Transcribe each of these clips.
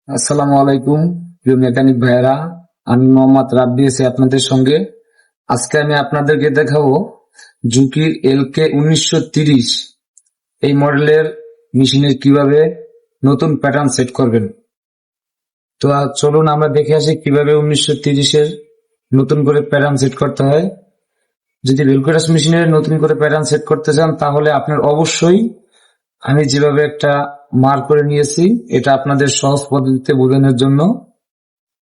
আসসালামু আলাইকুম প্রিয় মেকানিক ভাইয়েরা, আমি মোহাম্মদ রাব্বি আছি আপনাদের সঙ্গে। আজকে আমি আপনাদেরকে দেখাবো জুকির এলকে 1930 এই মডেলের মেশিনের কিভাবে নতুন প্যাটার্ন সেট করবেন। তো চলুন আমরা দেখে আসি কিভাবে 1930-এর নতুন করে প্যাটার্ন সেট করতে হয়। যদি ভেলক্রো মেশিনের নতুন করে প্যাটার্ন সেট করতে চান তাহলে আপনার অবশ্যই আমি যেভাবে একটা মার্ক করে নিয়েছি, এটা আপনাদের সহজ পদ্ধতিতে বোঝানোর জন্য।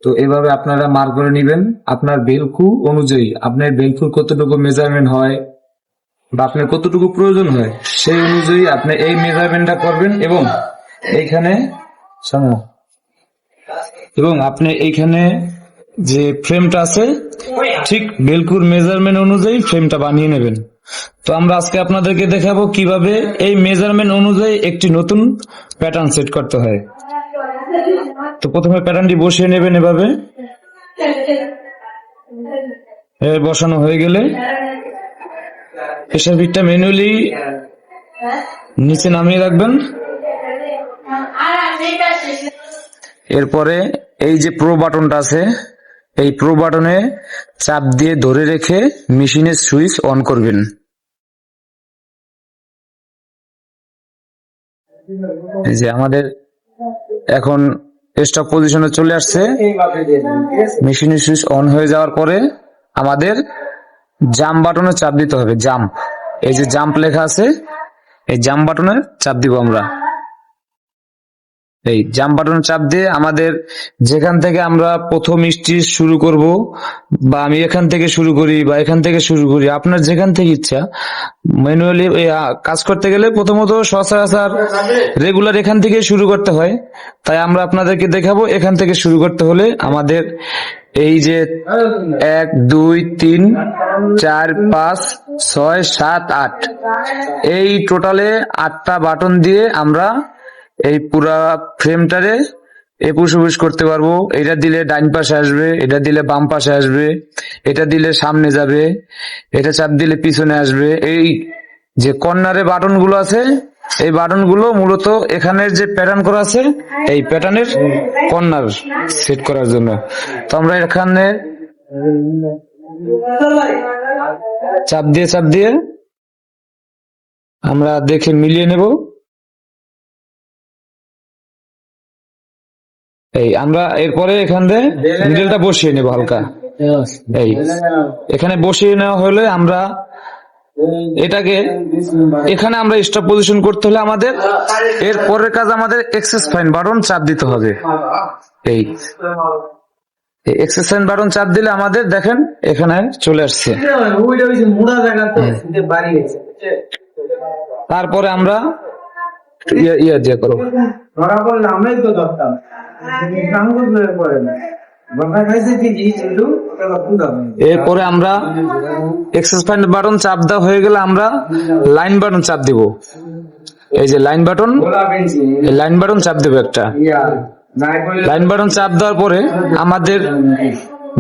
তো এভাবে আপনারা মার্ক করে নেবেন আপনার বেলকু অনুযায়ী, আপনার বেলকুর কতটুকু মেজারমেন্ট হয় বা আপনার কতটুকু প্রয়োজন হয় সেই অনুযায়ী আপনি এই মেজারমেন্টটা করবেন এইখানে শোনো, এবং আপনি এইখানে যে ফ্রেমটা আছে ঠিক বেলকুর মেজারমেন্ট অনুযায়ী ফ্রেমটা বানিয়ে নেবেন। তো আমরা আজকে আপনাদেরকে দেখাবো কিভাবে এই মেজারমেন্ট অনুযায়ী একটি নতুন প্যাটার্ন সেট করতে হয়। তো প্রথমে প্যাটার্নটি বসিয়ে নেবেন এভাবে। বসানো হয়ে গেলে প্রেসার ফিটটা ম্যানুয়ালি নিচে নামিয়ে রাখবেন। এরপরে এই যে প্রো বাটনটা আছে, এই প্রো বাটনে চাপ দিয়ে ধরে রেখে মেশিনের সুইচ অন করবেন। এই যে আমাদের এখন স্টপ পজিশনে চলে আসছে। মেশিনের সুইচ অন হয়ে যাওয়ার পরে আমাদের জাম্প বাটনে চাপ দিতে হবে। জাম্প, এই যে জাম্প লেখা আছে, এই জাম্প বাটনে চাপ দিব আমরা। এই জাম্প বাটনে চাপ দিয়ে আমাদের যেখান থেকে আমরা প্রথম স্টিচ শুরু করব, বা আমি এখান থেকে শুরু করি বা এখান থেকে শুরু করি, আপনার যেখান থেকে ইচ্ছা, ম্যানুয়ালি কাজ করতে গেলে প্রথমত সচরাচর রেগুলার এখান থেকে শুরু করতে হয়। তাই আমরা আপনাদেরকে দেখাবো এখান থেকে শুরু করতে হলে আমাদের এই যে 1 2 3 4 5 6 7 8 এই টোটালে 8টা বাটন দিয়ে আমরা এই পুরা ফ্রেমটারে এপুশ উপুশ করতে পারবো। এটা দিলে ডাইন পাশে আসবে, এটা দিলে বাম পাশে আসবে, এটা দিলে সামনে যাবে, এটা চাপ দিলে পিছনে আসবে। এই যে কর্নারে বাটন গুলো আছে, এই বাটন গুলো মূলত এখানের যে প্যাটার্ন করা আছে এই প্যাটার্নের কর্নার সেট করার জন্য। তো আমরা এখানে চাপ দিয়ে আমরা দেখে মিলিয়ে নেব। এই আমরা এরপরে এখান থেকে মিডলটা বসিয়ে নেব হালকা। এই এখানে বসিয়ে নেওয়া হলে আমরা এটাকে এখানে আমরা স্টপ পজিশন করতে হলে আমাদের এর পরের কাজ আমাদের এক্সেস ফাইন বাটন চাপ দিতে হবে। এই এক্সেস ফাইন বাটন চাপ দিলে আমাদের দেখেন এখানে চলে আসছে। তারপরে আমরা ইয়া দিয়ে করো। এরপরে আমরা এক্সেস ফাইন বাটন চাপ দেওয়া হয়ে গেলে আমরা লাইন বাটন চাপ দিব। এই যে লাইন বাটন, লাইন বাটন চাপ দেবো একটা। লাইন বাটন চাপ দেওয়ার পরে আমাদের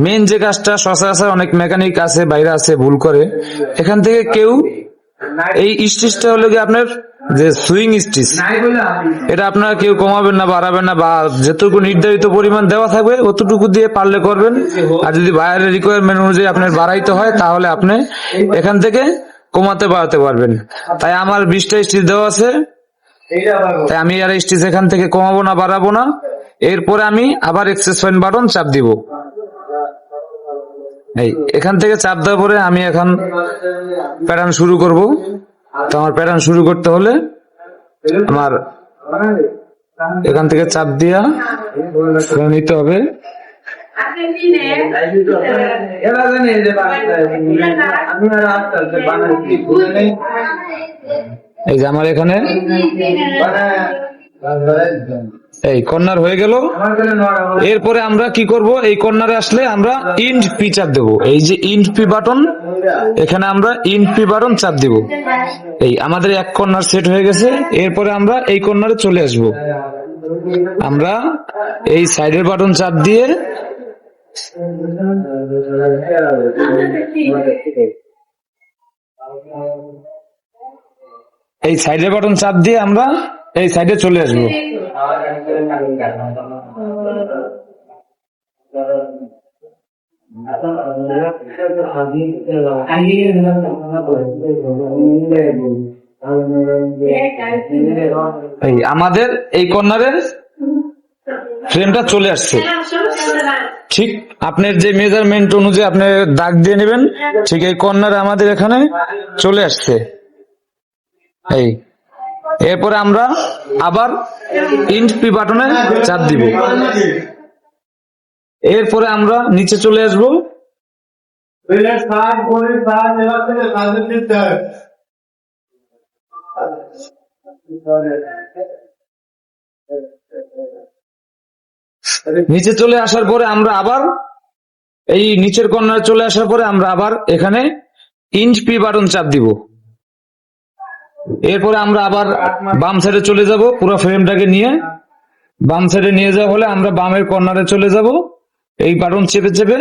মেন যে কাজটা, সচরাচর অনেক মেকানিক আছে বাইরে আছে ভুল করে, এখান থেকে কেউ এই স্টিচটা হলো কি আপনার যে সুইং স্টিচ, এটা আপনারা কেউ কমাবেন না বাড়াবেন না, বা যেটুকু নির্ধারিত পরিমাণ দেওয়া থাকবে অতটুকু দিয়ে পারলে করবেন। আর যদি বাইরের রিকোয়ারমেন্ট অনুযায়ী আপনার বাড়াইতে হয় তাহলে আপনি এখান থেকে কমাতে বাড়াতে পারবেন। তাই আমার 20টা স্টিচ দেওয়া আছে, তাই আমি আর স্টিচ এখান থেকে কমাবো না বাড়াবো না। এরপরে আমি আবার এক্সেস ফাইন বাটন চাপ দিব। এই এখান থেকে চাপ দেওয়ার পরে আমি এখন প্যাটার্ন শুরু করব। তো আমার প্যাটার্ন শুরু করতে হলে আমার এখান থেকে চাপ দিয়া নিতে হবে। এই যে আমার এখানে এই কর্নার হয়ে গেল। এরপরে আমরা কি করব, এই কর্নারে আসলে আমরা ইন্ড পি চাপ দেবো। এই যে ইন্ড পি বাটন, এখানে আমরা ইন্ড পি বাটন চাপ দিব। এই আমাদের এক কর্নার সেট হয়ে গেছে। এরপরে আমরা এই কর্নারে চলে আসব। আমরা এই সাইডের বাটন চাপ দিয়ে এই সাইডের বাটন চাপ দিয়ে আমরা এই সাইডে চলে আসবো। এই আমাদের এই কর্নারের ফ্রেমটা চলে আসছে। ঠিক আপনার যে মেজারমেন্ট অনুযায়ী আপনি দাগ দিয়ে নেবেন, ঠিক এই কর্নারে আমাদের এখানে চলে আসছে। এই এরপরে আমরা আবার ইন্ট পি বাটনে চাপ দিব। এরপরে আমরা নিচে চলে আসবো। নিচে চলে আসার পরে আমরা আবার এই নিচের কর্নারে চলে আসার পরে আমরা আবার এখানে ইন্ট পি বাটন চাপ দিব। এরপরে আমরা আবার বাম সাইডে চলে যাব। পুরো ফ্রেমটাকে নিয়ে বাম সাইডে নিয়ে যাওয়া হলে আমরা বামের কর্নারে চলে যাব। এই বাটন চেপে চেপে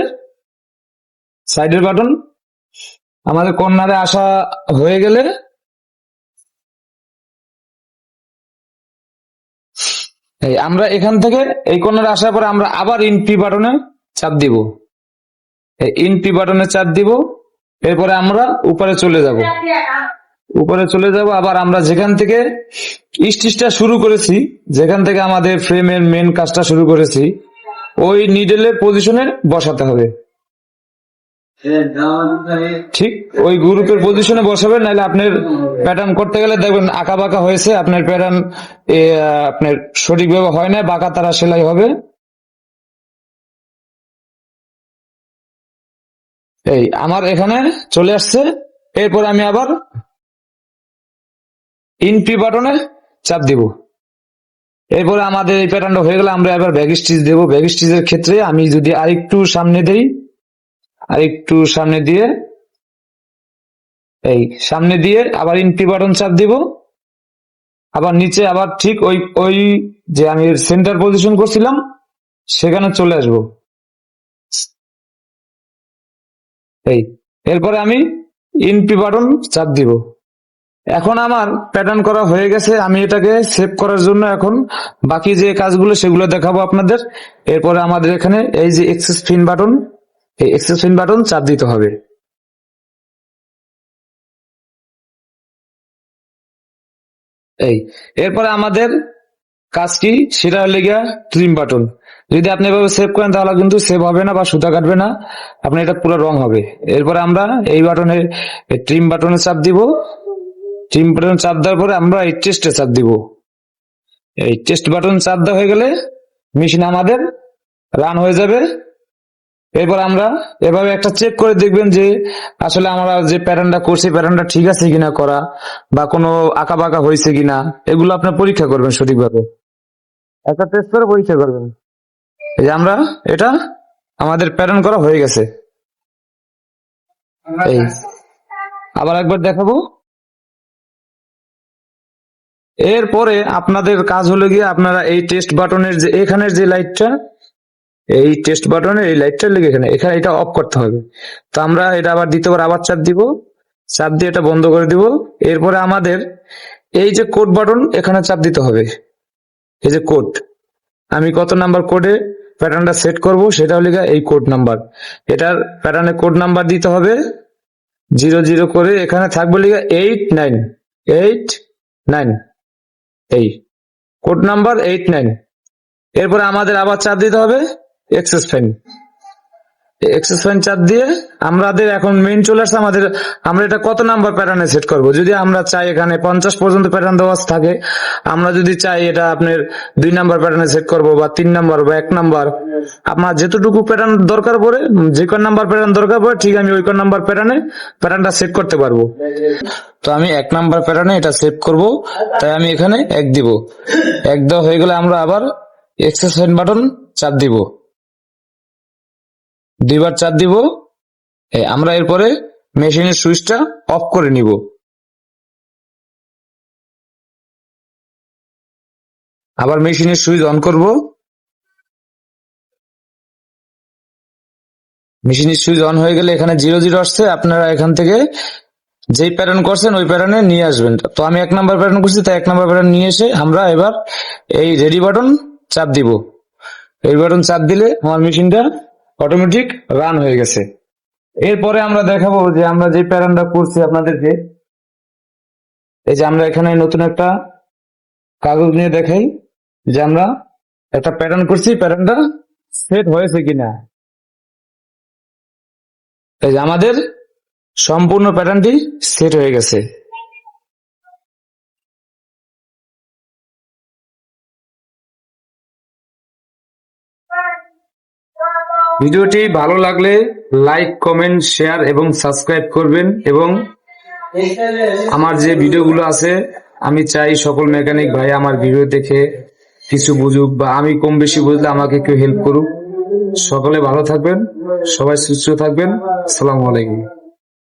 সাইডের বাটন আমাদের কর্নারে আসা হয়ে গেলে এই আমরা এখান থেকে এই কর্নারে আসার পরে আমরা আবার ইন পি বাটনে চাপ দিব। এই ইন পি বাটনে চাপ দিব। এরপরে আমরা উপরে চলে যাব। উপরে চলে যাব আবার আমরা যেখান থেকে স্টিচটা শুরু করেছি, যেখান থেকে আমাদের ফ্রেমের মেন কাজটা শুরু করেছি, ওই নিডেলের পজিশনে বসাতে হবে। ঠিক ওই গ্রুপের পজিশনে বসাবেন, নাহলে আপনার প্যাটার্ন করতে গেলে দেখবেন আঁকা বাঁকা হয়েছে, আপনার প্যাটার্ন আপনার সঠিকভাবে হয় না, বাঁকা তারা সেলাই হবে। এই আমার এখানে চলে আসছে। এরপর আমি আবার ইন পি বাটনে চাপ দিব। এরপরে আমাদের এই প্যাটার্নটা হয়ে গেলে আমরা এবার ব্যাক স্টিচ দেবো। ব্যাক স্টিচের ক্ষেত্রে আমি যদি আরেকটু সামনে দেই, আরেকটু সামনে দিয়ে এই সামনে দিয়ে আবার ইন পি বাটন চাপ দিব। আবার নিচে আবার ঠিক ওই ওই যে আমি সেন্টার পজিশন করছিলাম সেখানে চলে আসবো। এই এরপরে আমি ইন পি বাটন চাপ দিব। এখন আমার প্যাটার্ন করা হয়ে গেছে। আমি এটাকে সেভ করার জন্য এখন বাকি যে কাজগুলো সেগুলো দেখাবো আপনাদের। এরপরে আমাদের এখানে এই যে এক্সেস পিন বাটন, এই এক্সেস পিন বাটন চাপ দিতে হবে। এই এরপরে আমাদের কাজ কি, সেটা হলে গিয়া ট্রিম বাটন। যদি আপনি এভাবে সেভ করেন তাহলে কিন্তু সেভ হবে না বা সুতা কাটবে না, আপনার এটা পুরো রং হবে। এরপরে আমরা এই বাটনে ট্রিম বাটনে চাপ দিব। ট্রিম বাটন চাপ দেওয়ার পরে আমরা এই টেস্টে চাপ দিব। এই টেস্ট বাটন চাপ দেওয়া হয়ে গেলে মেশিন আমাদের রান হয়ে যাবে। এরপর আমরা এভাবে একটা চেক করে দেখবেন যে আসলে আমরা যে প্যাটার্নটা করছি প্যাটার্নটা ঠিক আছে কিনা করা, বা কোনো আঁকা বাঁকা হয়েছে কিনা, এগুলো আপনার পরীক্ষা করবেন সঠিকভাবে। একটা টেস্ট করে পরীক্ষা করবেন। এই যে আমরা এটা আমাদের প্যাটার্ন করা হয়ে গেছে। এই আবার একবার দেখাবো। এরপরে আপনাদের কাজ হলো গিয়ে আপনারা এই টেস্ট বাটনের যে এখানের যে লাইটটা, এই টেস্ট বাটনের এই লাইটটা লেগে এখানে এখানে এটা অফ করতে হবে। তো আমরা এটা আবার দ্বিতীয়বার আবার চাপ দিব। চাপ দিয়ে এটা বন্ধ করে দিব। এরপরে আমাদের এই যে কোড বাটন এখানে চাপ দিতে হবে। এই যে কোড, আমি কত নাম্বার কোডে প্যাটার্নটা সেট করব সেটা হলো এই কোড নাম্বার। এটার প্যাটার্নে কোড নাম্বার দিতে হবে 00 করে। এখানে থাকবে লিখা 8989, এই কোড নাম্বার 89। এরপরে আমাদের আবার চাপ দিতে হবে এক্সেস ফাইন। এক্সেস ফাইন চাপ দিয়ে আমাদের এখন মেইন চলে আসছে আমাদের। আমরা এটা কত নাম্বার প্যাটার্নে সেট করব, যদি আমরা চাই এখানে 50 পর্যন্ত প্যাটার্ন দেওয়া থাকে, আমরা যদি চাই এটা আপনার 2 নাম্বার প্যাটার্নে সেট করব বা 3 নাম্বার বা 1 নাম্বার, আপনার যেতটুকু প্যাটার্ন দরকার পড়ে, যে কোন নাম্বার প্যাটার্ন দরকার পড়ে ঠিক আমি ওই কোন নাম্বার প্যাটার্নে প্যাটার্নটা সেট করতে পারবো। তো আমি 1 নাম্বার প্যাটার্নে এটা সেভ করব, তাই আমি এখানে 1 দিব। 1 দেওয়া হয়ে গেলে আমরা আবার এক্সেস ফাইন বাটন চাপ দিব। 2 বার চাপ দিব। আমরা এরপরে মেশিনের সুইচটা অফ করে নিব। আবার মেশিনের সুইচ অন করব। মেশিনের সুইচ অন হয়ে গেলে এখানে 00 আসছে, আপনারা এখান থেকে যেই প্যাটার্ন করছেন ওই প্যাটার্নে নিয়ে আসবেন। তো আমি 1 নাম্বার প্যাটার্ন করছি, তাই 1 নাম্বার প্যাটার্ন নিয়ে এসে আমরা এবার এই রেডি বাটন চাপ দিব। এই বাটন চাপ দিলে আমার মেশিনটা অটোমেটিক রান হয়ে গেছে। এরপরে আমরা দেখাবো যে আমরা যে প্যাটার্নটা করছি আপনাদেরকে। এই যে আমরা এখানে নতুন একটা কাগজ নিয়ে দেখাই যে আমরা একটা প্যাটার্ন করছি, প্যাটার্নটা সেট হয়েছে কিনা। এই যে আমাদের সম্পূর্ণ প্যাটার্নটি সেট হয়ে গেছে। ভিডিওটি ভালো লাগলে লাইক, কমেন্ট, শেয়ার এবং সাবস্ক্রাইব করবেন। এবং আমার যে ভিডিওগুলো আছে, আমি চাই সকল মেকানিক ভাই আমার ভিডিও দেখে কিছু বুঝুক, বা আমি কম বেশি বুঝলে আমাকে কেউ হেল্প করুক। সকলে ভালো থাকবেন, সবাই সুস্থ থাকবেন। আসসালামু আলাইকুম।